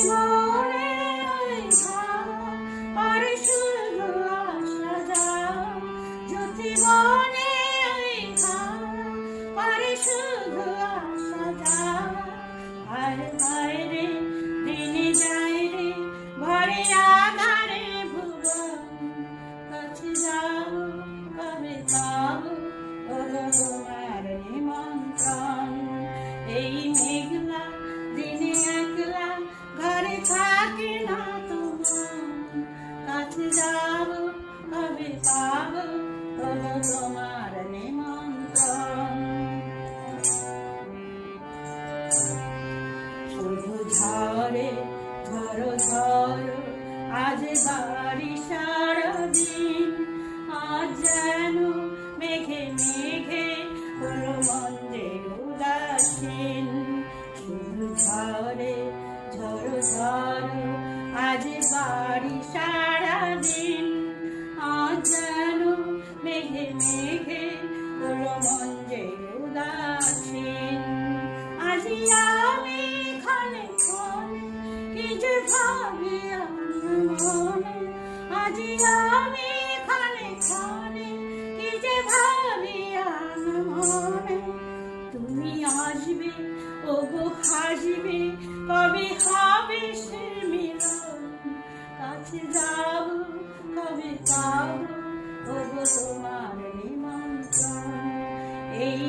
মনে ওই ভাব পরে শুধু আসা যাওয়া, যদি মনে ওই ভাব পরে শুধু আসা যাওয়া। হায় হায় রে দিনে যায় রে ভরে আধারে ভুবন, কাছে যাও কবে পাবো হলো তোমার নিমন্ত্রণ। এই মেঘলা দিনে একলা ঘরে থাকে না তোমার, কাছে যাব কবে পাবো হলো তোমার নিমন্ত্রণ। শুধু ঝড়ে ঝড়ো ঝড়ো আজ বাড়ি সারাদিন, আজ যেন মেঘে মেঘে হলো মন যে উদাসীন। শুধু ঝড়ে ঝড়ো ঝড়ো আজ বাড়ি সারাদিন, আজ যেন মেঘে মেঘে হলো মন যে উদাসীন। আজি আমি ক্ষণে ক্ষণে কি যে ভাবি মনে, আজি আমি ক্ষণে ক্ষণে কি যে ভাবি মনে। তুমি আসবে ওগো হাসবে কবে হবে সে মিলন, কাছে যাব কবে পাবো ওগো তোমার নিমন্ত্রণ। এই